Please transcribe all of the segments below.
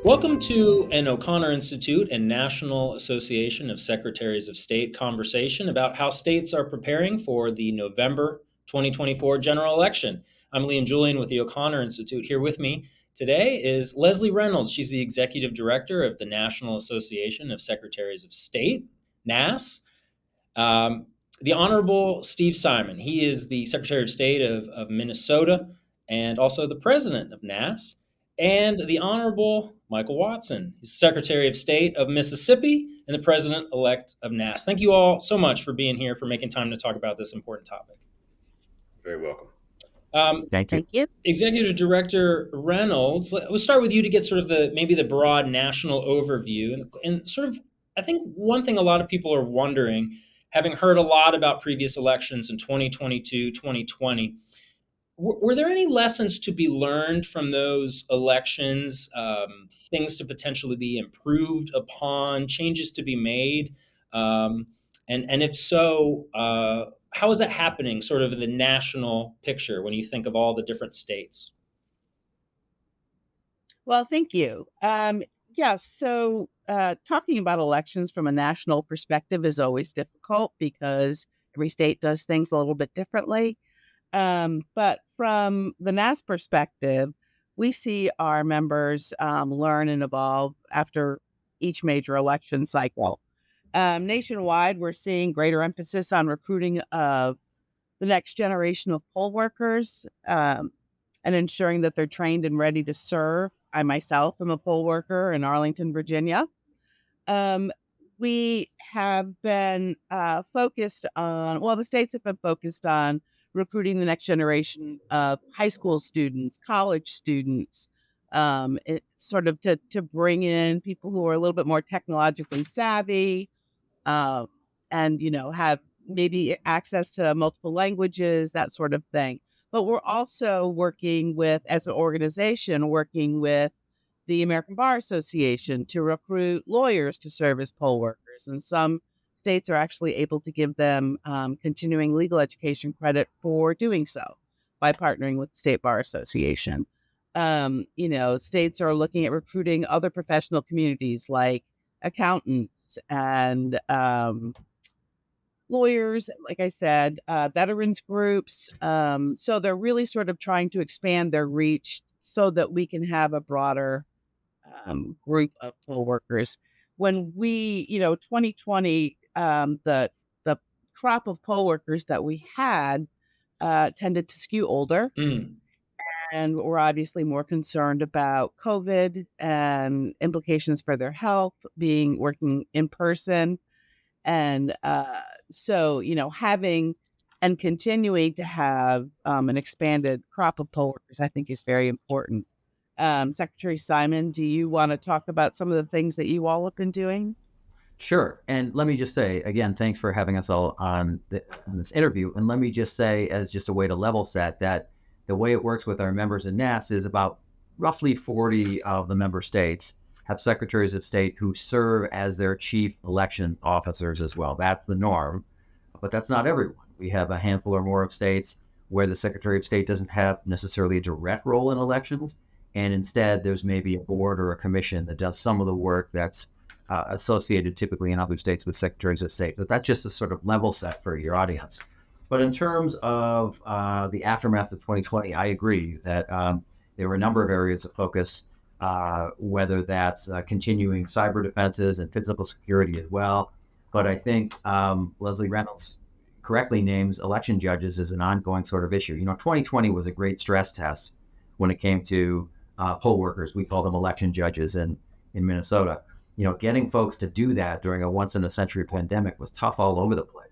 Welcome to an O'Connor Institute and National Association of Secretaries of State conversation about how states are preparing for the November 2024 general election. I'm Liam Julian with the O'Connor Institute. Here with me today is Leslie Reynolds. She's the Executive Director of the National Association of Secretaries of State, NASS. Um, the Honorable Steve Simon. He is the Secretary of State of Minnesota and also the President of NASS. And the Honorable Michael Watson. He's Secretary of State of Mississippi and the President-elect of NASS. Thank you all so much for being here, for making time to talk about this important topic. Very welcome. Thank you. Executive Director Reynolds, we'll start with you to get sort of the broad national overview. And sort of, I think one thing a lot of people are wondering, having heard a lot about previous elections in 2022, 2020, were there any lessons to be learned from those elections, things to potentially be improved upon, changes to be made? And if so, how is that happening sort of in the national picture when you think of all the different states? Well, thank you. So talking about elections from a national perspective is always difficult because every state does things a little bit differently. But from the NAS perspective, we see our members learn and evolve after each major election cycle. Nationwide, we're seeing greater emphasis on recruiting of the next generation of poll workers and ensuring that they're trained and ready to serve. I myself am a poll worker in Arlington, Virginia. We have been focused on, the states have been focused on recruiting the next generation of high school students, college students, sort of to bring in people who are a little bit more technologically savvy and, have maybe access to multiple languages, that sort of thing. But we're also working as an organization, working with the American Bar Association to recruit lawyers to serve as poll workers. And some states are actually able to give them continuing legal education credit for doing so by partnering with the State Bar Association. States are looking at recruiting other professional communities like accountants and lawyers, like I said, veterans groups. So they're really sort of trying to expand their reach so that we can have a broader group of poll workers. When 2020, the crop of poll workers that we had tended to skew older. And we're obviously more concerned about COVID and implications for their health, working in person. And having and continuing to have an expanded crop of poll workers, I think, is very important. Secretary Simon, do you want to talk about some of the things that you all have been doing? Sure. And let me just say, again, thanks for having us all on this interview. And let me just say, as just a way to level set, that the way it works with our members in NASS is about roughly 40 of the member states have secretaries of state who serve as their chief election officers as well. That's the norm, but that's not everyone. We have a handful or more of states where the secretary of state doesn't have necessarily a direct role in elections. And instead, there's maybe a board or a commission that does some of the work that's associated typically in other states with secretaries of state. But that's just a sort of level set for your audience. But in terms of the aftermath of 2020, I agree that there were a number of areas of focus, whether that's continuing cyber defenses and physical security as well. But I think Leslie Reynolds correctly names election judges as an ongoing sort of issue. 2020 was a great stress test when it came to poll workers. We call them election judges in Minnesota. Getting folks to do that during a once-in-a-century pandemic was tough all over the place,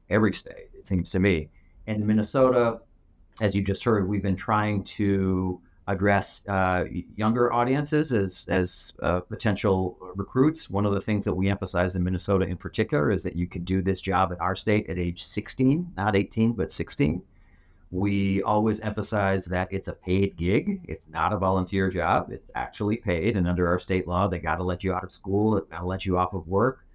every state, it seems to me. And in Minnesota, as you just heard, we've been trying to address younger audiences as potential recruits. One of the things that we emphasize in Minnesota in particular is that you could do this job in our state at age 16, not 18, but 16. We always emphasize that it's a paid gig. It's not a volunteer job. It's actually paid. And under our state law, they got to let you out of school. They got to let you off of work.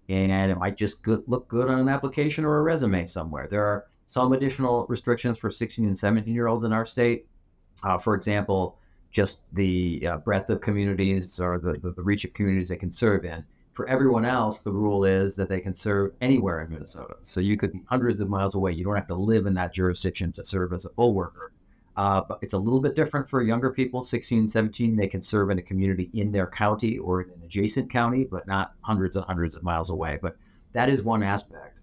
And it might just look good on an application or a resume somewhere. There are some additional restrictions for 16 and 17-year-olds in our state. For example, just the breadth of communities or the reach of communities they can serve in. For everyone else, the rule is that they can serve anywhere in Minnesota. So you could be hundreds of miles away. You don't have to live in that jurisdiction to serve as a poll worker. But it's a little bit different for younger people, 16, 17. They can serve in a community in their county or in an adjacent county, but not hundreds and hundreds of miles away. But that is one aspect,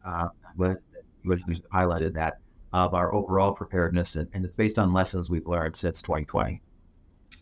but you highlighted that, of our overall preparedness, and it's based on lessons we've learned since 2020.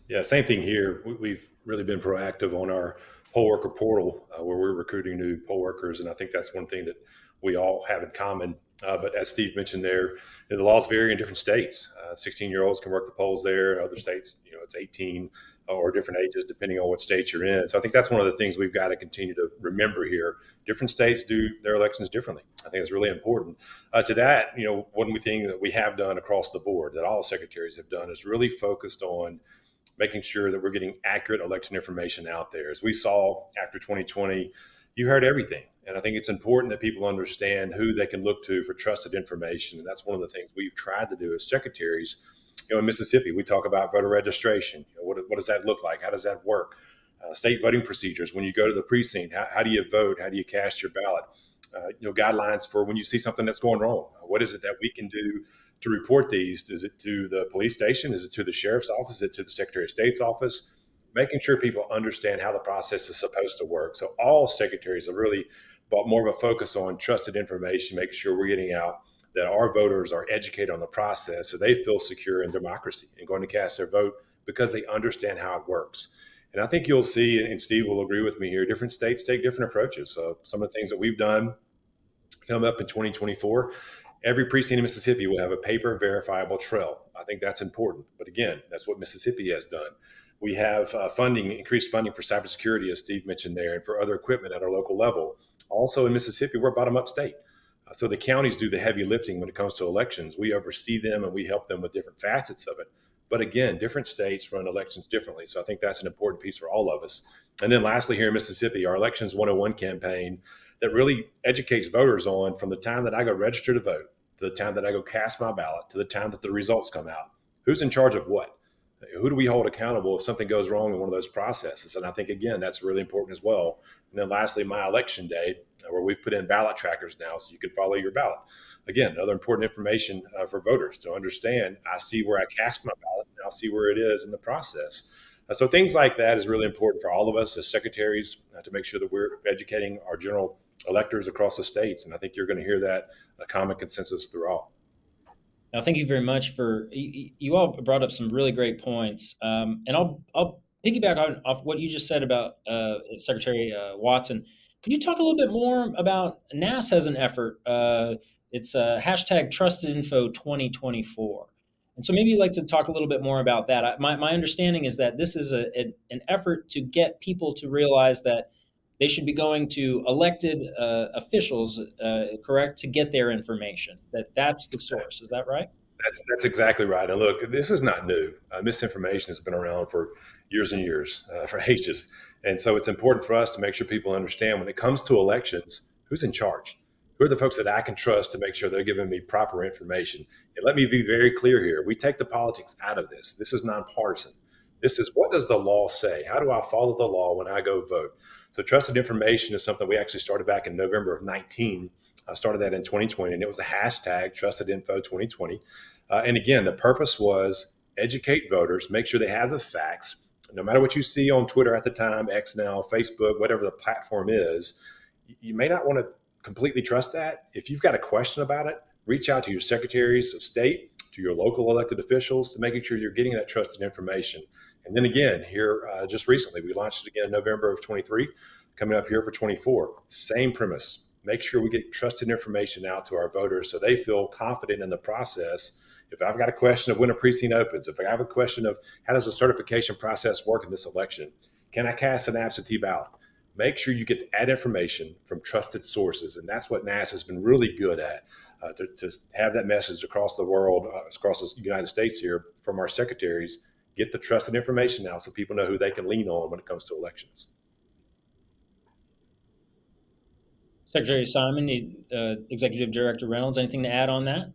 Yeah, same thing here. We've really been proactive on our poll worker portal where we're recruiting new poll workers. And I think that's one thing that we all have in common. But as Steve mentioned there, the laws vary in different states. 16-year-olds can work the polls there. Other states, it's 18 or different ages, depending on what state you're in. So I think that's one of the things we've got to continue to remember here. Different states do their elections differently. I think it's really important. To that, one thing that we have done across the board that all secretaries have done is really focused on making sure that we're getting accurate election information out there. As we saw after 2020, you heard everything. And I think it's important that people understand who they can look to for trusted information. And that's one of the things we've tried to do as secretaries. In Mississippi, we talk about voter registration. What does that look like? How does that work? State voting procedures. When you go to the precinct, how do you vote? How do you cast your ballot? Guidelines for when you see something that's going wrong. What is it that we can do to report these? Is it to the police station? Is it to the sheriff's office? Is it to the Secretary of State's office? Making sure people understand how the process is supposed to work. So all secretaries have really brought more of a focus on trusted information, making sure we're getting out that our voters are educated on the process so they feel secure in democracy and going to cast their vote because they understand how it works. And I think you'll see, and Steve will agree with me here, different states take different approaches. So some of the things that we've done come up in 2024, every precinct in Mississippi will have a paper verifiable trail. I think that's important. But again, that's what Mississippi has done. We have increased funding for cybersecurity, as Steve mentioned there, and for other equipment at our local level. Also in Mississippi, we're a bottom-up state. So the counties do the heavy lifting when it comes to elections. We oversee them and we help them with different facets of it. But again, different states run elections differently. So I think that's an important piece for all of us. And then lastly, here in Mississippi, our Elections 101 campaign that really educates voters on from the time that I go register to vote, to the time that I go cast my ballot, to the time that the results come out. Who's in charge of what? Who do we hold accountable if something goes wrong in one of those processes? And I think, again, that's really important as well. And then lastly, my election day, where we've put in ballot trackers now so you can follow your ballot. Again, another important information for voters to understand. I see where I cast my ballot, and I'll see where it is in the process. So things like that is really important for all of us as secretaries to make sure that we're educating our general electors across the states. And I think you're going to hear that a common consensus through all. Now, thank you very much for you all brought up some really great points, and I'll piggyback off what you just said about Secretary Watson. Could you talk a little bit more about NASS has an effort? It's hashtag Trusted Info 2024, and so maybe you'd like to talk a little bit more about that. My understanding is that this is an effort to get people to realize that they should be going to elected officials, correct, to get their information. That's the source. Is that right? That's exactly right. And look, this is not new. Misinformation has been around for years and years, for ages. And so it's important for us to make sure people understand when it comes to elections, who's in charge? Who are the folks that I can trust to make sure they're giving me proper information? And let me be very clear here. We take the politics out of this. This is nonpartisan. This is, what does the law say? How do I follow the law when I go vote? So trusted information is something we actually started back in November of 19. I started that in 2020, and it was a hashtag Trusted Info 2020. And again, the purpose was educate voters, make sure they have the facts. No matter what you see on Twitter at the time, X now, Facebook, whatever the platform is, you may not want to completely trust that. If you've got a question about it, reach out to your secretaries of state, to your local elected officials, to making sure you're getting that trusted information. And then again, here just recently, we launched it again in November of 23, coming up here for 24. Same premise. Make sure we get trusted information out to our voters so they feel confident in the process. If I've got a question of when a precinct opens, if I have a question of how does the certification process work in this election, can I cast an absentee ballot? Make sure you get that information from trusted sources. And that's what NASS has been really good at, to have that message across the world, across the United States here from our secretaries. Get the trusted information out so people know who they can lean on when it comes to elections. Secretary Simon, Executive Director Reynolds, anything to add on that?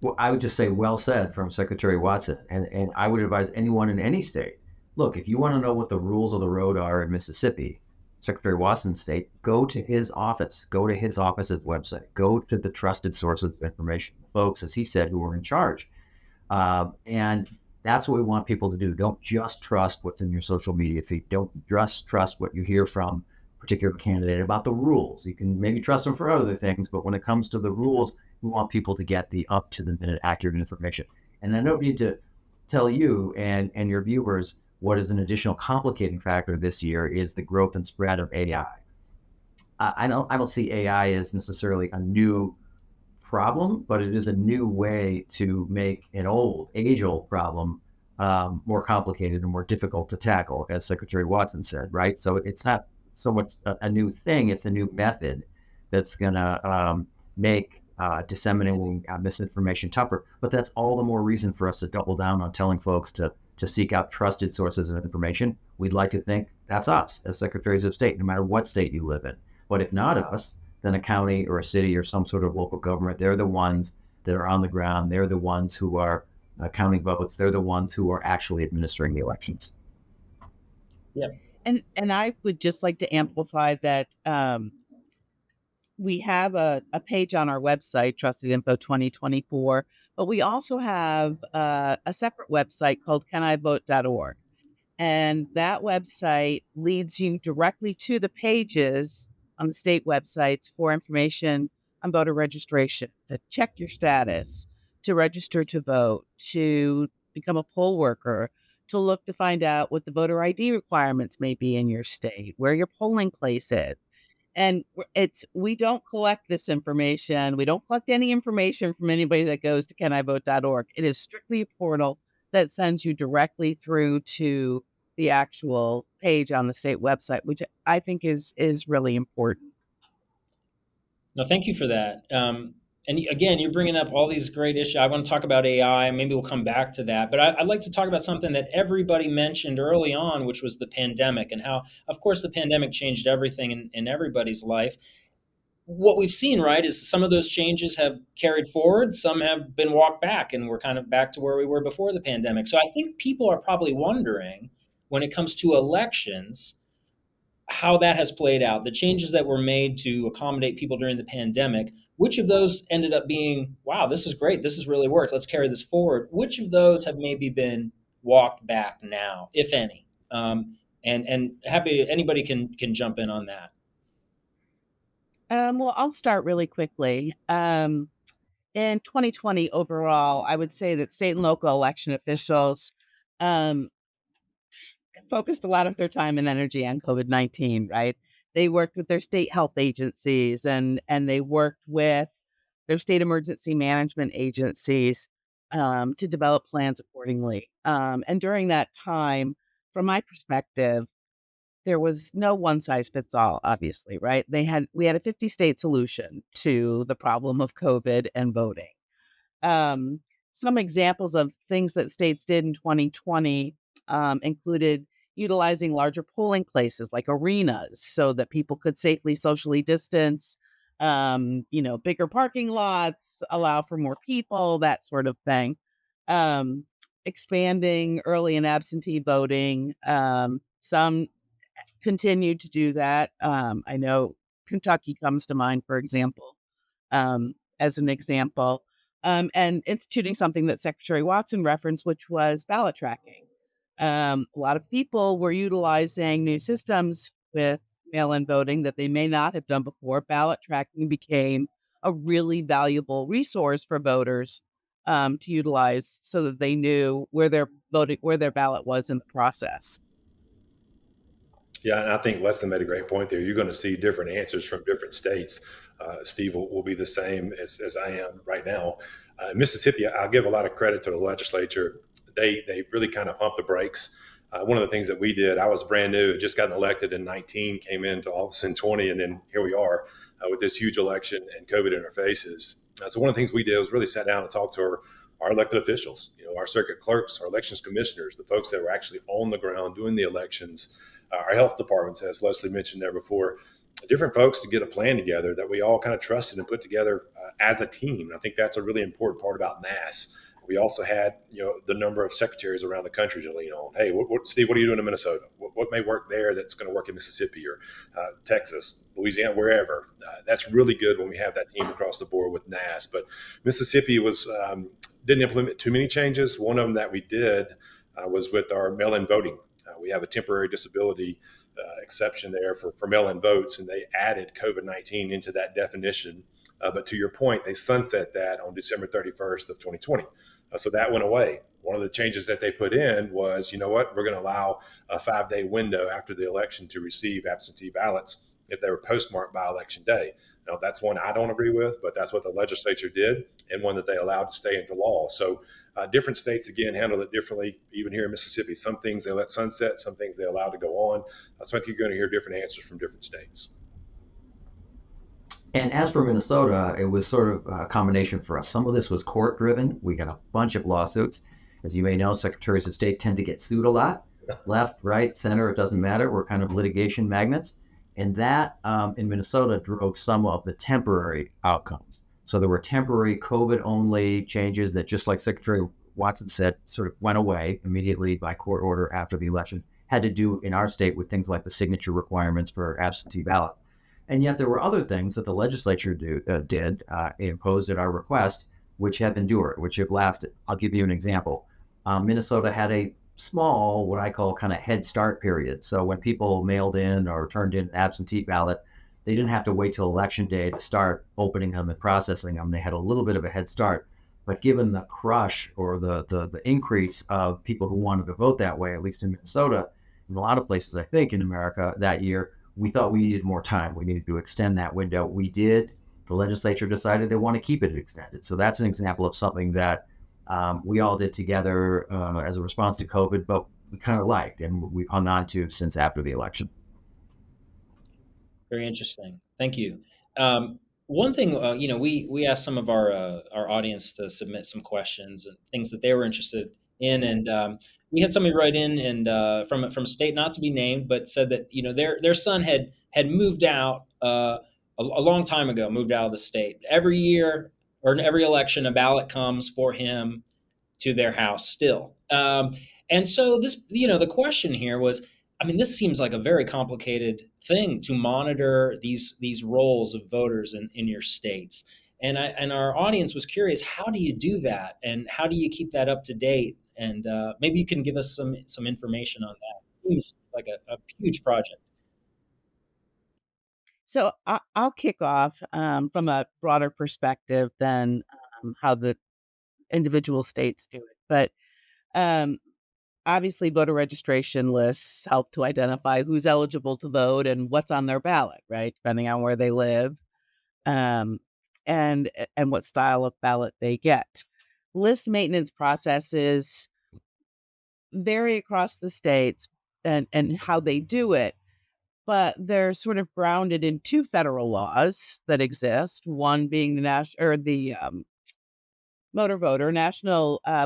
Well, I would just say, well said from Secretary Watson. And I would advise anyone in any state, look, if you want to know what the rules of the road are in Mississippi, Secretary Watson's state, go to his office, go to his office's website, go to the trusted sources of information, folks, as he said, who are in charge. And that's what we want people to do. Don't just trust what's in your social media feed. Don't just trust what you hear from a particular candidate about the rules. You can maybe trust them for other things, but when it comes to the rules, we want people to get the up to the minute accurate information. And I don't need to tell you and your viewers what is an additional complicating factor this year is the growth and spread of AI. I don't see AI as necessarily a new problem, but it is a new way to make an age-old problem more complicated and more difficult to tackle, as Secretary Watson said, right? So it's not so much a new thing, it's a new method that's going to make disseminating misinformation tougher. But that's all the more reason for us to double down on telling folks to seek out trusted sources of information. We'd like to think that's us as Secretaries of State, no matter what state you live in. But if not us, then a county or a city or some sort of local government, they're the ones that are on the ground. They're the ones who are counting votes. They're the ones who are actually administering the elections. Yeah. And I would just like to amplify that we have a page on our website, Trusted Info 2024, but we also have a separate website called canivote.org. And that website leads you directly to the pages on the state websites for information on voter registration, to check your status, to register to vote, to become a poll worker, to look to find out what the voter ID requirements may be in your state, where your polling place is. And we don't collect this information. We don't collect any information from anybody that goes to canivote.org. It is strictly a portal that sends you directly through to the actual page on the state website, which I think is really important. No, thank you for that. And again, you're bringing up all these great issues. I want to talk about AI. Maybe we'll come back to that. But I'd like to talk about something that everybody mentioned early on, which was the pandemic, and how, of course, the pandemic changed everything in everybody's life. What we've seen, right, is some of those changes have carried forward. Some have been walked back, and we're kind of back to where we were before the pandemic. So I think people are probably wondering, when it comes to elections, how that has played out, the changes that were made to accommodate people during the pandemic. Which of those ended up being, wow, this is great, this has really worked, let's carry this forward? Which of those have maybe been walked back now, if any? And happy anybody can jump in on that. Well, I'll start really quickly. In 2020 overall, I would say that state and local election officials um, focused a lot of their time and energy on COVID-19, right? They worked with their state health agencies and they worked with their state emergency management agencies to develop plans accordingly. And during that time, from my perspective, there was no one size fits all, obviously, right? We had a 50 state solution to the problem of COVID and voting. Um, some examples of things that states did in 2020 included utilizing larger polling places like arenas so that people could safely socially distance, bigger parking lots, allow for more people, that sort of thing. Um, Expanding early and absentee voting. Some continued to do that. I know Kentucky comes to mind, for example, as an example, and instituting something that Secretary Watson referenced, which was ballot tracking. A lot of people were utilizing new systems with mail-in voting that they may not have done before. Ballot tracking became a really valuable resource for voters to utilize so that they knew where their ballot was in the process. Yeah, and I think Leslie made a great point there. You're going to see different answers from different states. Steve will be the same as I am right now. Mississippi, I'll give a lot of credit to the legislature. They really kind of pumped the brakes. One of the things that we did, I was brand new, had just gotten elected in 19, came into office in 20, and then here we are with this huge election and COVID interfaces. So one of the things we did was really sat down and talked to our elected officials, our circuit clerks, our elections commissioners, the folks that were actually on the ground doing the elections, our health departments, as Leslie mentioned there before. different folks to get a plan together that we all kind of trusted and put together as a team. I think that's a really important part about NASS. We also had, the number of secretaries around the country to lean on. Hey, Steve, what are you doing in Minnesota? What may work there that's going to work in Mississippi or Texas, Louisiana, wherever? That's really good when we have that team across the board with NASS. But Mississippi didn't implement too many changes. One of them that we did was with our mail-in voting. We have a temporary disability exception there for mail-in votes, and they added COVID-19 into that definition. But to your point, they sunset that on December 31st of 2020. So that went away. One of the changes that they put in was, we're going to allow a 5-day window after the election to receive absentee ballots if they were postmarked by election day. Now, that's one I don't agree with, but that's what the legislature did, and one that they allowed to stay into law. So different states, again, handle it differently. Even here in Mississippi, some things they let sunset, some things they allow to go on. So I think you're going to hear different answers from different states. And as for Minnesota, it was sort of a combination for us. Some of this was court driven. We got a bunch of lawsuits. As you may know, secretaries of state tend to get sued a lot. Left, right, center, it doesn't matter. We're kind of litigation magnets. And that in Minnesota drove some of the temporary outcomes. So there were temporary COVID only changes that, just like Secretary Watson said, sort of went away immediately by court order after the election. Had to do in our state with things like the signature requirements for absentee ballots. And yet there were other things that the legislature did imposed at our request, which have endured, which have lasted. I'll give you an example. Minnesota had a small, what I call kind of head start period. So when people mailed in or turned in an absentee ballot, they didn't have to wait till election day to start opening them and processing them. They had a little bit of a head start. But given the crush or the increase of people who wanted to vote that way, at least in Minnesota, in a lot of places, I think, in America that year, we thought we needed more time. We needed to extend that window. We did. The legislature decided they want to keep it extended. So that's an example of something that we all did together as a response to COVID, but we kind of liked and we've hung on to since after the election. Very interesting. Thank you. One thing, we asked some of our audience to submit some questions and things that they were interested in, and we had somebody write in and from a state not to be named, but said that their son had moved out a long time ago, moved out of the state. Every year or in every election, a ballot comes for him to their house still. And so this, the question here was, this seems like a very complicated thing to monitor these roles of voters in your states. And our audience was curious, how do you do that? And how do you keep that up to date? And maybe you can give us some information on that. It seems like a huge project. So I'll kick off from a broader perspective than how the individual states do it. But um, obviously, voter registration lists help to identify who's eligible to vote and what's on their ballot, right? Depending on where they live, um, and what style of ballot they get. List maintenance processes vary across the states and how they do it, but they're sort of grounded in two federal laws that exist. One being the National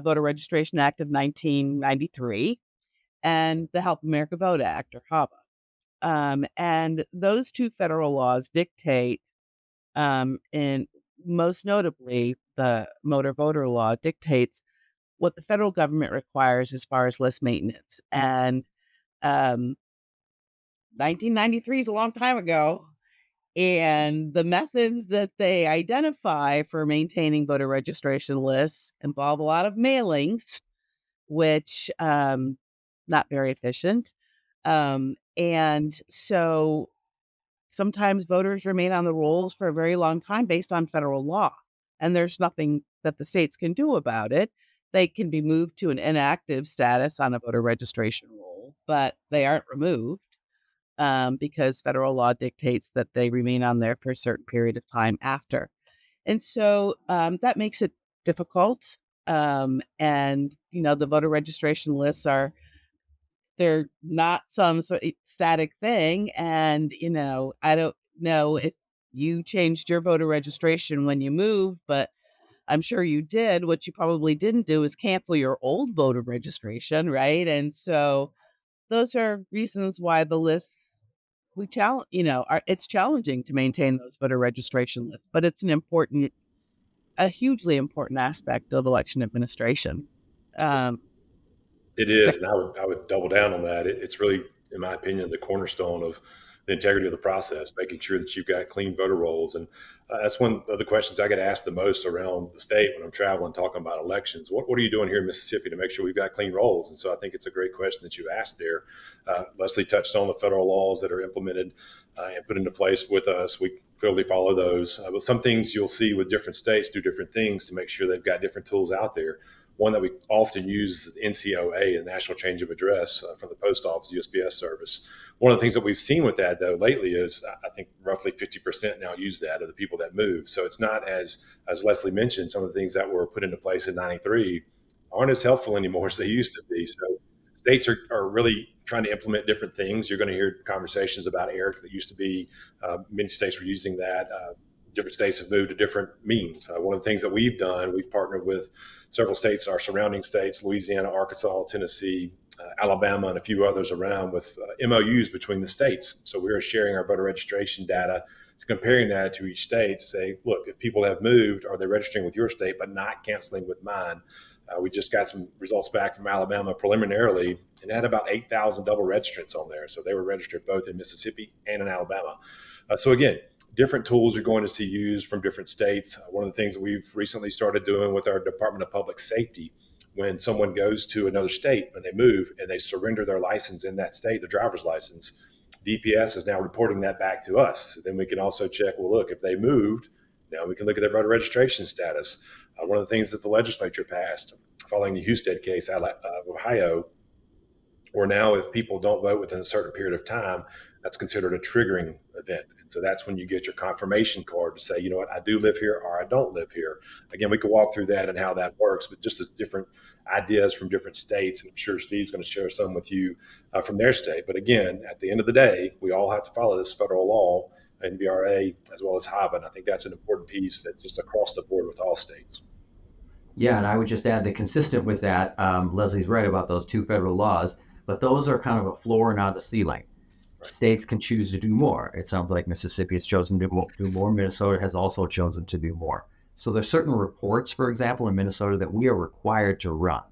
Voter Registration Act of 1993, and the Help America Vote Act, or HAVA. And those two federal laws dictate, and most notably, the motor voter law dictates what the federal government requires as far as list maintenance. And 1993 is a long time ago. And the methods that they identify for maintaining voter registration lists involve a lot of mailings, which not very efficient. And so sometimes voters remain on the rolls for a very long time based on federal law, and there's nothing that the states can do about it. They can be moved to an inactive status on a voter registration roll, but they aren't removed because federal law dictates that they remain on there for a certain period of time after. And so that makes it difficult. And, the voter registration lists they're not some sort of static thing. And, I don't know if you changed your voter registration when you moved, but I'm sure you did. What you probably didn't do is cancel your old voter registration, right? And so those are reasons why the lists we challenge, it's challenging to maintain those voter registration lists, but it's a hugely important aspect of election administration. Um, It is, and I would double down on that. It's really, in my opinion, the cornerstone of the integrity of the process, making sure that you've got clean voter rolls. And that's one of the questions I get asked the most around the state when I'm traveling, talking about elections. What are you doing here in Mississippi to make sure we've got clean rolls? And so I think it's a great question that you asked there. Leslie touched on the federal laws that are implemented and put into place with us. We clearly follow those. But some things you'll see with different states do different things to make sure they've got different tools out there. One that we often use is NCOA, the National Change of Address from the Post Office USPS service. One of the things that we've seen with that, though, lately is I think roughly 50% now use that of the people that move. So it's not as Leslie mentioned, some of the things that were put into place in 93 aren't as helpful anymore as they used to be. So states are really trying to implement different things. You're going to hear conversations about ERIC that used to be, many states were using that. Different states have moved to different means. One of the things that we've done, we've partnered with several states, our surrounding states, Louisiana, Arkansas, Tennessee, Alabama, and a few others around with MOUs between the states. So we're sharing our voter registration data, comparing that to each state to say, look, if people have moved, are they registering with your state but not canceling with mine? We just got some results back from Alabama preliminarily, and it had about 8,000 double registrants on there. So they were registered both in Mississippi and in Alabama. So again, different tools you're going to see used from different states. One of the things that we've recently started doing with our Department of Public Safety, when someone goes to another state, when they move and they surrender their license in that state, their driver's license, DPS is now reporting that back to us. Then we can also check, well, look, if they moved, now we can look at their voter registration status. One of the things that the legislature passed following the Husted case out of Ohio, where now if people don't vote within a certain period of time, that's considered a triggering event. And so that's when you get your confirmation card to say, you know what, I do live here or I don't live here. Again, we could walk through that and how that works, but just as different ideas from different states. And I'm sure Steve's going to share some with you from their state. But again, at the end of the day, we all have to follow this federal law, NVRA, as well as HAVA. And I think that's an important piece that's just across the board with all states. Yeah, and I would just add that consistent with that, Leslie's right about those two federal laws, but those are kind of a floor, not a ceiling. Right. States can choose to do more. It sounds like Mississippi has chosen to do more. Minnesota has also chosen to do more. So there's certain reports, for example, in Minnesota that we are required to run,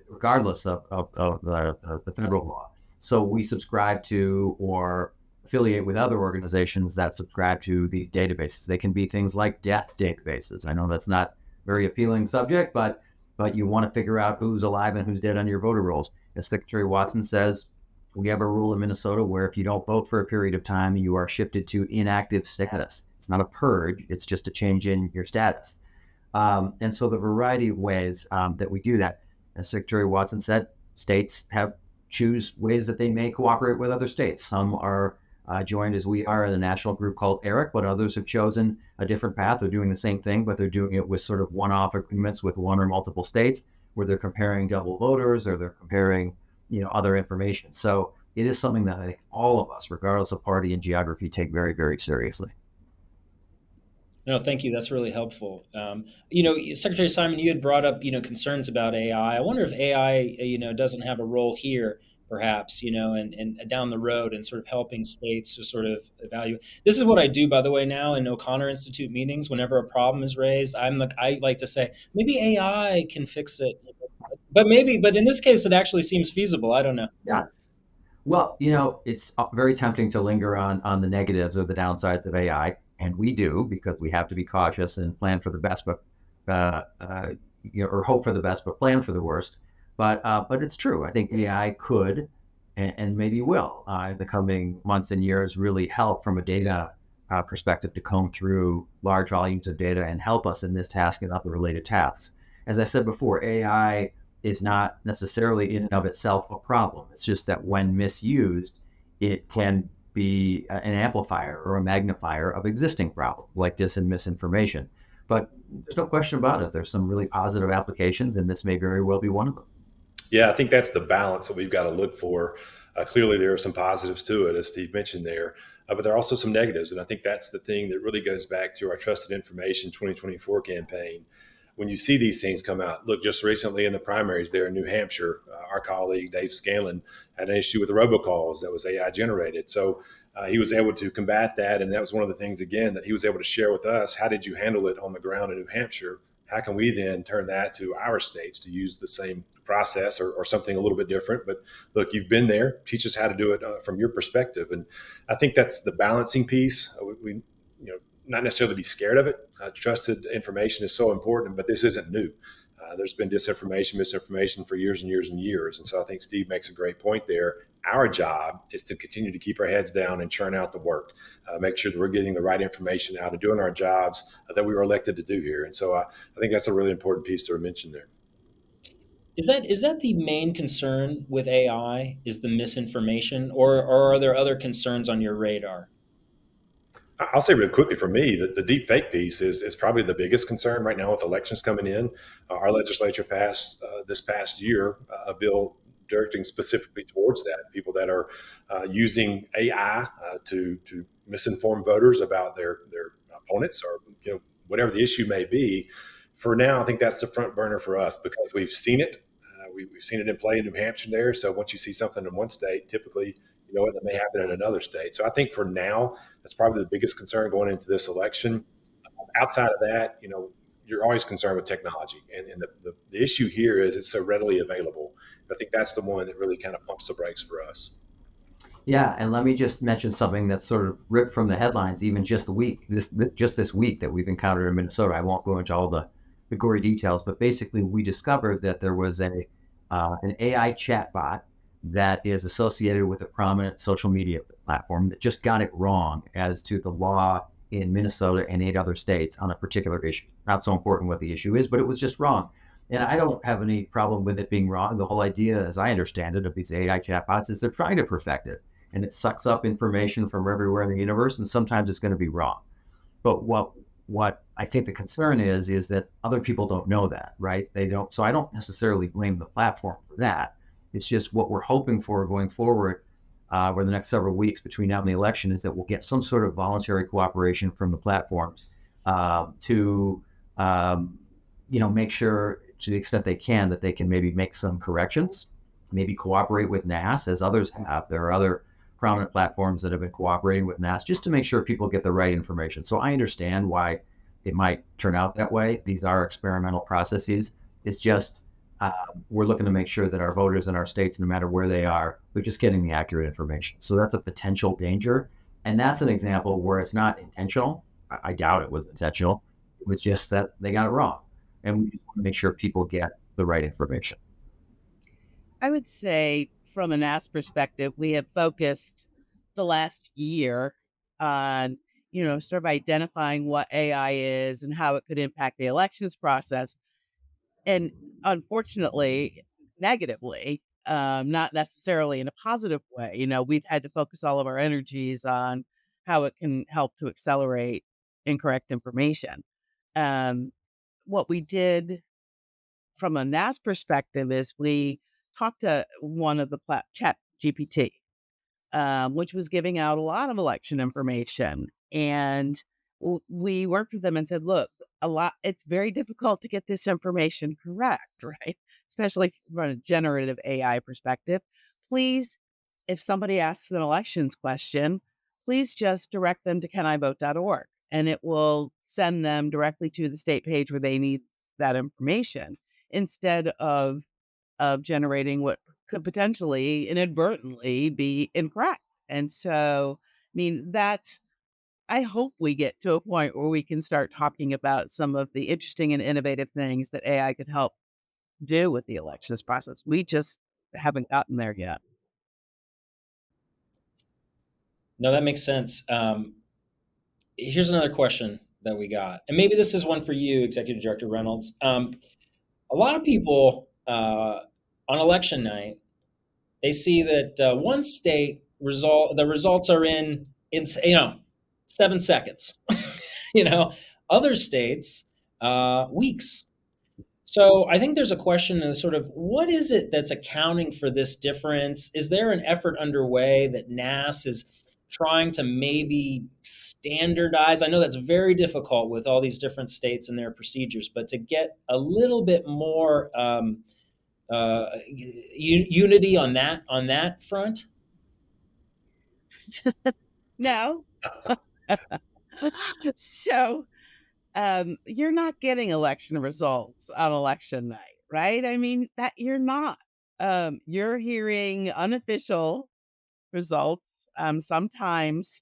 regardless of the federal law. So we subscribe to or affiliate with other organizations that subscribe to these databases. They can be things like death databases. I know that's not very appealing subject, but you want to figure out who's alive and who's dead on your voter rolls. As Secretary Watson says, we have a rule in Minnesota where if you don't vote for a period of time, you are shifted to inactive status. It's not a purge, it's just a change in your status. And so the variety of ways that we do that, as Secretary Watson said, states choose ways that they may cooperate with other states. Some are joined as we are in a national group called ERIC, but others have chosen a different path. They're doing the same thing, but they're doing it with sort of one-off agreements with one or multiple states where they're comparing double voters or they're comparing, other information. So it is something that I think all of us, regardless of party and geography, take very, very seriously. No, thank you. That's really helpful. Secretary Simon, you had brought up, concerns about AI. I wonder if AI, doesn't have a role here, perhaps, and down the road and sort of helping states to sort of evaluate. This is what I do, by the way, now in O'Connor Institute meetings. Whenever a problem is raised, I like to say, maybe AI can fix it. But in this case, it actually seems feasible. I don't know. Yeah. Well, it's very tempting to linger on the negatives or the downsides of AI. And we do, because we have to be cautious and plan for the best, but or hope for the best, but plan for the worst. But it's true. I think AI could and maybe will in the coming months and years really help from a data perspective to comb through large volumes of data and help us in this task and other related tasks. As I said before, AI is not necessarily in and of itself a problem. It's just that when misused, it can be an amplifier or a magnifier of existing problems like dis and misinformation. But there's no question about it. There's some really positive applications, and this may very well be one of them. Yeah, I think that's the balance that we've got to look for. Clearly, there are some positives to it, as Steve mentioned there, but there are also some negatives. And I think that's the thing that really goes back to our Trusted Information 2024 campaign. when you see these things come out, look, just recently in the primaries there in New Hampshire, our colleague Dave Scanlon had an issue with the robocalls that was AI generated. So he was able to combat that. And that was one of the things, again, that he was able to share with us. How did you handle it on the ground in New Hampshire? How can we then turn that to our states to use the same process or something a little bit different? But look, you've been there. Teach us how to do it from your perspective. And I think that's the balancing piece. We not necessarily be scared of it. Trusted information is so important, but this isn't new. There's been disinformation, misinformation for years and years and years. And so I think Steve makes a great point there. Our job is to continue to keep our heads down and churn out the work, make sure that we're getting the right information out and doing our jobs that we were elected to do here. And so I think that's a really important piece to mention there. Is that the main concern with AI, is the misinformation, or are there other concerns on your radar? I'll say real quickly for me that the deep fake piece is probably the biggest concern right now with elections coming in. Our legislature passed this past year a bill directing specifically towards that, people that are using AI to misinform voters about their opponents or whatever the issue may be. For now, I think that's the front burner for us because we've seen it. We've seen it in play in New Hampshire there. So once you see something in one state, typically that may happen in another state. So I think for now, that's probably the biggest concern going into this election. Outside of that, you're always concerned with technology. And the issue here is it's so readily available. I think that's the one that really kind of pumps the brakes for us. Yeah, and let me just mention something that's sort of ripped from the headlines, even just this week that we've encountered in Minnesota. I won't go into all the gory details, but basically we discovered that there was an AI chatbot that is associated with a prominent social media platform that just got it wrong as to the law in Minnesota and 8 other states on a particular issue. Not so important what the issue is, but it was just wrong. And I don't have any problem with it being wrong. The whole idea, as I understand it, of these AI chatbots is they're trying to perfect it. And it sucks up information from everywhere in the universe, and sometimes it's going to be wrong. But what I think the concern is that other people don't know that, right? They don't. So I don't necessarily blame the platform for that. It's just what we're hoping for going forward over the next several weeks between now and the election is that we'll get some sort of voluntary cooperation from the platforms to make sure to the extent they can that they can maybe make some corrections, maybe cooperate with NASS as others have. There are other prominent platforms that have been cooperating with NASS just to make sure people get the right information. So I understand why it might turn out that way. These are experimental processes. It's just we're looking to make sure that our voters in our states, no matter where they are, we're just getting the accurate information. So that's a potential danger. And that's an example where it's not intentional. I doubt it was intentional. It was just that they got it wrong. And we just want to make sure people get the right information. I would say from a NASS perspective, we have focused the last year on, sort of identifying what AI is and how it could impact the elections process. And unfortunately, negatively, not necessarily in a positive way. We've had to focus all of our energies on how it can help to accelerate incorrect information. What we did from a NAS perspective is we talked to one of the chat GPT, which was giving out a lot of election information. And we worked with them and said, look, it's very difficult to get this information correct, right? Especially from a generative AI perspective. Please, if somebody asks an elections question, please just direct them to canivote.org and it will send them directly to the state page where they need that information instead of generating what could potentially inadvertently be incorrect. And so, I hope we get to a point where we can start talking about some of the interesting and innovative things that AI could help do with the elections process. We just haven't gotten there yet. No, that makes sense. Here's another question that we got, and maybe this is one for you, Executive Director Reynolds. A lot of people on election night, they see that one state the results are in 7 seconds. Other states weeks. So I think there's a question of sort of what is it that's accounting for this difference? Is there an effort underway that NASS is trying to maybe standardize. I know that's very difficult with all these different states and their procedures, but to get a little bit more unity on that front. No. So you're not getting election results on election night, right? I mean, that you're not. You're hearing unofficial results, sometimes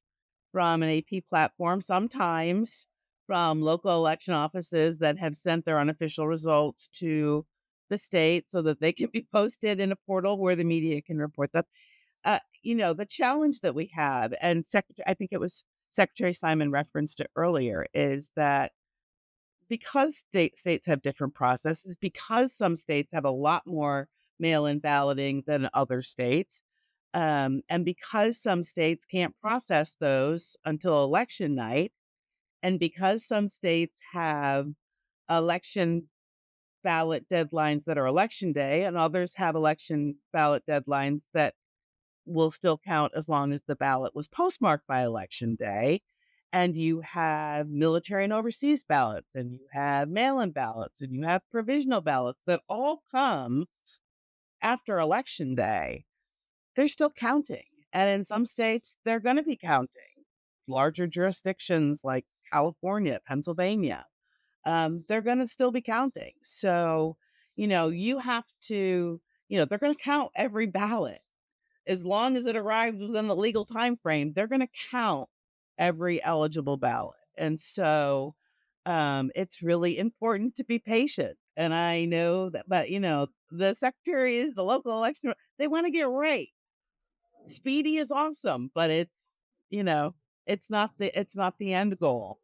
from an AP platform, sometimes from local election offices that have sent their unofficial results to the state so that they can be posted in a portal where the media can report them. The challenge that we have, and I think it was Secretary Simon referenced it earlier, is that because states have different processes, because some states have a lot more mail-in balloting than other states, and because some states can't process those until election night, and because some states have election ballot deadlines that are election day, and others have election ballot deadlines that will still count as long as the ballot was postmarked by election day. And you have military and overseas ballots, and you have mail-in ballots, and you have provisional ballots that all come after election day. They're still counting. And in some states, they're going to be counting. Larger jurisdictions like California, Pennsylvania, they're going to still be counting. So, you have to, they're going to count every ballot as long as it arrives within the legal time frame. They're going to count every eligible ballot. And so it's really important to be patient. And I know that, but the secretaries, the local election, they want to get right. Speedy is awesome, but you know, it's not the end goal.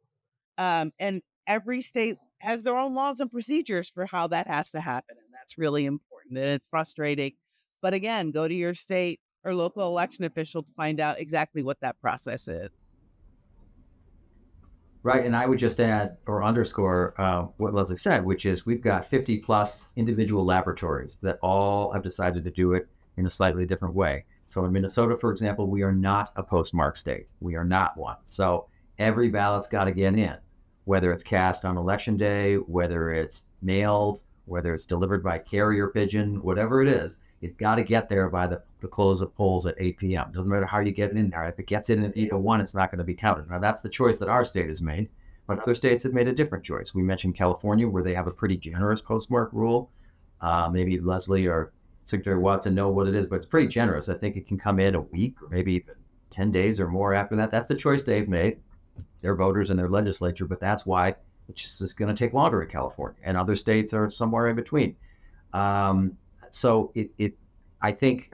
And every state has their own laws and procedures for how that has to happen, and that's really important. And it's frustrating, but again, go to your state or local election official to find out exactly what that process is. Right, and I would just add or underscore what Leslie said, which is we've got 50 plus individual laboratories that all have decided to do it in a slightly different way. So in Minnesota, for example, we are not a postmark state. We are not one. So every ballot's got to get in, whether it's cast on election day, whether it's mailed, whether it's delivered by carrier pigeon, whatever it is, it's got to get there by the close of polls at 8 p.m. Doesn't matter how you get it in there. If it gets in at 8:01, it's not going to be counted. Now, that's the choice that our state has made, but other states have made a different choice. We mentioned California, where they have a pretty generous postmark rule. Maybe Leslie or Secretary Watson know what it is, but it's pretty generous. I think it can come in a week or maybe even 10 days or more after that. That's the choice they've made, their voters and their legislature, but that's why it's just going to take longer in California, and other states are somewhere in between. So I think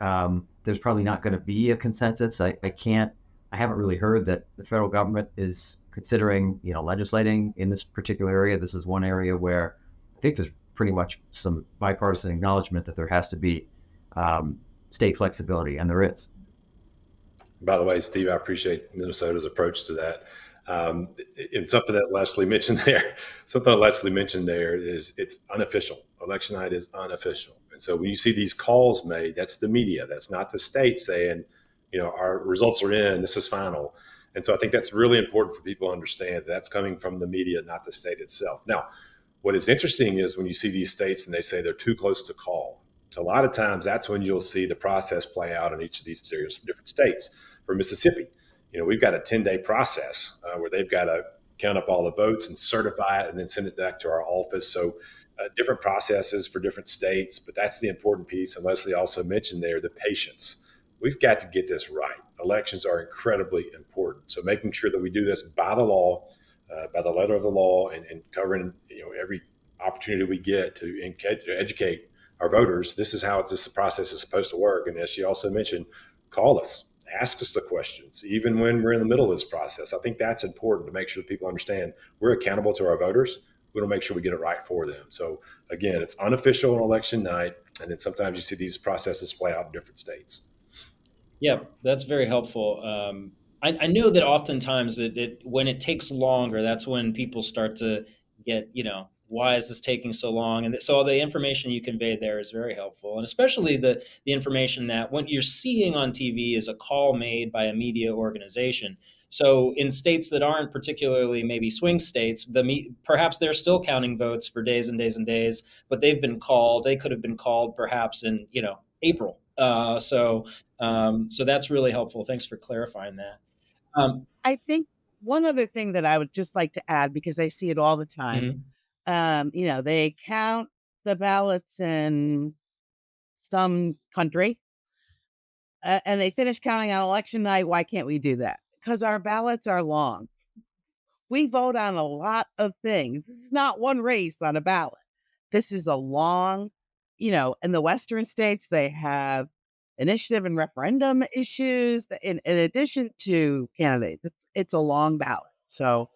there's probably not going to be a consensus. I haven't really heard that the federal government is considering, legislating in this particular area. This is one area where I think there's pretty much some bipartisan acknowledgement that there has to be state flexibility, and there is. By the way, Steve, I appreciate Minnesota's approach to that. And something that Leslie mentioned there is it's unofficial. Election night is unofficial. And so when you see these calls made, that's the media. That's not the state saying, our results are in, this is final. And so I think that's really important for people to understand. That's coming from the media, not the state itself. Now, what is interesting is when you see these states and they say they're too close to call. A lot of times that's when you'll see the process play out in each of these different states. For Mississippi, we've got a 10-day process where they've got to count up all the votes and certify it and then send it back to our office. So different processes for different states, but that's the important piece. And Leslie also mentioned there, the patience. We've got to get this right. Elections are incredibly important. So making sure that we do this by the law, by the letter of the law, and covering every opportunity we get to educate our voters. This is how this process is supposed to work. And as she also mentioned, call us, ask us the questions, even when we're in the middle of this process. I think that's important to make sure people understand we're accountable to our voters. We don't make sure we get it right for them. So again, it's unofficial on election night, and then sometimes you see these processes play out in different states. Yeah, that's very helpful. I know that oftentimes when it takes longer, that's when people start to get, why is this taking so long? And so all the information you conveyed there is very helpful, and especially the information that what you're seeing on TV is a call made by a media organization. So in states that aren't particularly maybe swing states, perhaps they're still counting votes for days and days and days, but they've been called. They could have been called perhaps in April. So that's really helpful. Thanks for clarifying that. I think one other thing that I would just like to add, because I see it all the time, Mhm. they count the ballots in some country, and they finish counting on election night. Why can't we do that? Because our ballots are long. We vote on a lot of things. This is not one race on a ballot. This is a long, in the Western states, they have initiative and referendum issues in addition to candidates. It's a long ballot. So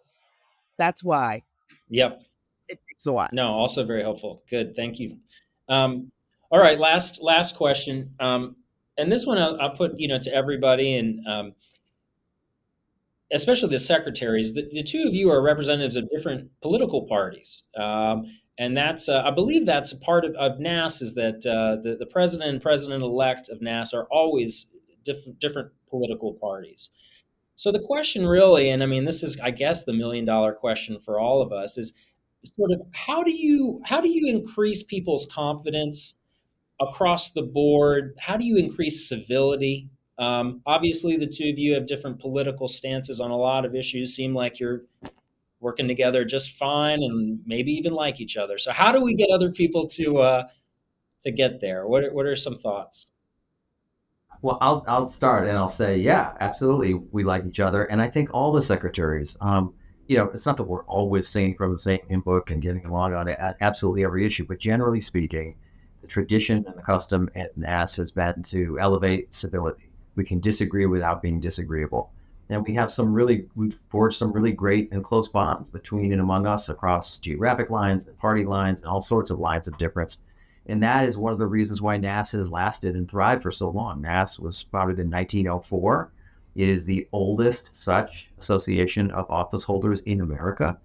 that's why Yep. it takes a while. No, also very helpful. Good, thank you. All right, last question, and this one I'll put to everybody, and especially the secretaries. The two of you are representatives of different political parties, and that's I believe that's a part of NASS is that the president and president-elect of NASS are always different political parties. So the question really, and I mean, this is, I guess, the $1 million question for all of us is sort of how do you increase people's confidence across the board? How do you increase civility? Obviously, the two of you have different political stances on a lot of issues. Seem like you're working together just fine, and maybe even like each other. So, how do we get other people to get there? What are some thoughts? Well, I'll start and I'll say, yeah, absolutely, we like each other, and I think all the secretaries. It's not that we're always singing from the same hymn book and getting along on absolutely every issue, but generally speaking, the tradition and the custom at NASS has been to elevate civility. We can disagree without being disagreeable, and we've forged some really great and close bonds between and among us across geographic lines and party lines and all sorts of lines of difference. And that is one of the reasons why NASS has lasted and thrived for so long. NASS was founded in 1904. It is the oldest such association of office holders in America.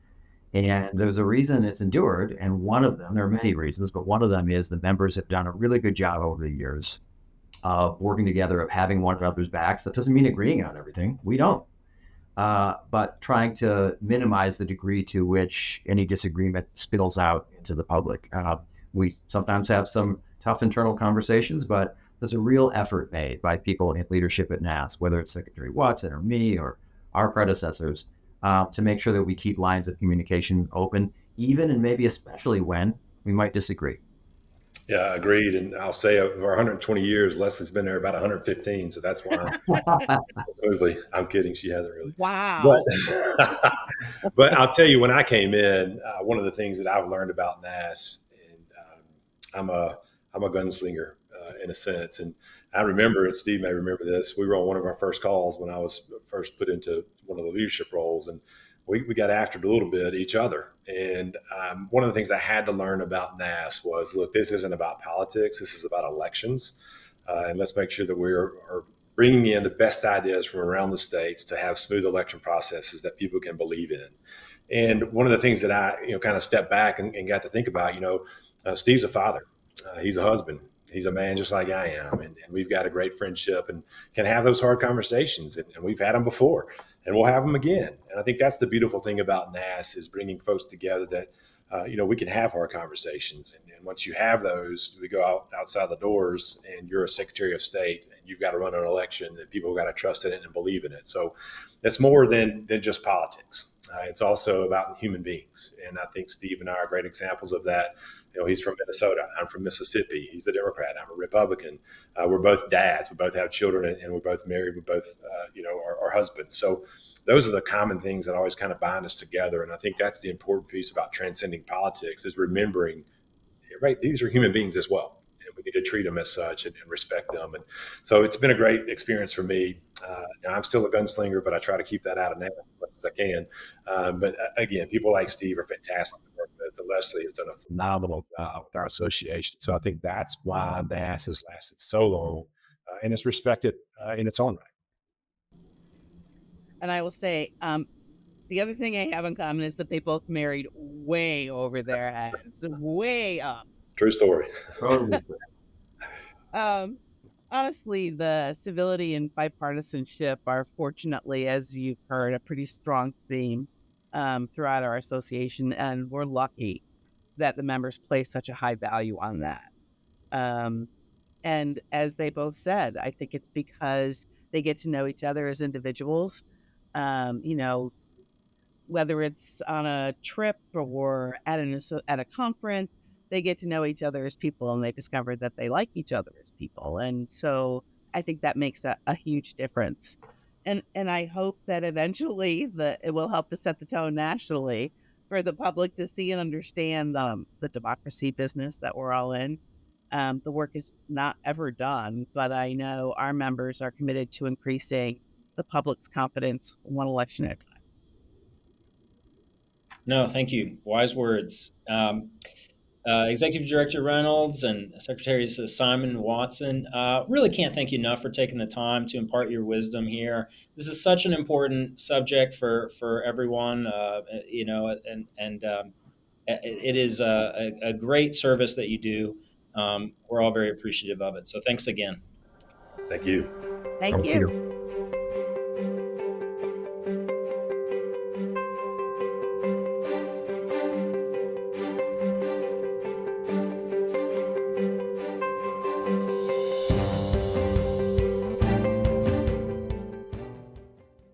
And there's a reason it's endured. And one of them, there are many reasons, but one of them is the members have done a really good job over the years of working together, of having one another's backs. That doesn't mean agreeing on everything. We don't. But trying to minimize the degree to which any disagreement spills out into the public. We sometimes have some tough internal conversations, but there's a real effort made by people in leadership at NASS, whether it's Secretary Watson or me or our predecessors, to make sure that we keep lines of communication open, even and maybe especially when we might disagree. Yeah, agreed. And I'll say of our 120 years, Leslie's been there about 115. So that's why I'm kidding. She hasn't really. Wow. But I'll tell you, when I came in, one of the things that I've learned about NASS, and I'm a gunslinger in a sense. And I remember, and Steve may remember this, we were on one of our first calls when I was first put into one of the leadership roles. And we got after it a little bit each other. And one of the things I had to learn about NASS was, look, this isn't about politics. This is about elections. And let's make sure that are bringing in the best ideas from around the states to have smooth election processes that people can believe in. And one of the things that I, kind of stepped back and got to think about, Steve's a father. He's a husband. He's a man just like I am. And we've got a great friendship and can have those hard conversations. And we've had them before. And we'll have them again. And I think that's the beautiful thing about NASS is bringing folks together that, we can have hard conversations. And once you have those, we go outside the doors and you're a Secretary of State and you've got to run an election and people got to trust in it and believe in it. So it's more than just politics. It's also about human beings. And I think Steve and I are great examples of that. He's from Minnesota. I'm from Mississippi. He's a Democrat. I'm a Republican. We're both dads. We both have children, and we're both married. We both, our husbands. So those are the common things that always kind of bind us together. And I think that's the important piece about transcending politics is remembering, right, these are human beings as well. And we need to treat them as such and respect them. And so it's been a great experience for me. Now I'm still a gunslinger, but I try to keep that out of NASS as much as I can. But again, people like Steve are fantastic to work with. Leslie has done a phenomenal job with our association. So I think that's why NASS has lasted so long and is respected in its own right. And I will say, The other thing I have in common is that they both married way over their heads, way up. True story. Totally. Um, Honestly, the civility and bipartisanship are fortunately, as you've heard, a pretty strong theme throughout our association, and we're lucky that the members place such a high value on that. Um, and as they both said, I think it's because they get to know each other as individuals. You know, whether it's on a trip or at a conference, they get to know each other as people, and they discover that they like each other as people. And so I think that makes a huge difference. And I hope that eventually it will help to set the tone nationally for the public to see and understand the democracy business that we're all in. The work is not ever done, but I know our members are committed to increasing the public's confidence one election at a time. No, thank you. Wise words. Executive Director Reynolds and Secretaries Simon and Watson, really can't thank you enough for taking the time to impart your wisdom here. This is such an important subject for everyone, and it is a great service that you do. We're all very appreciative of it. So thanks again. Thank you. Thank you.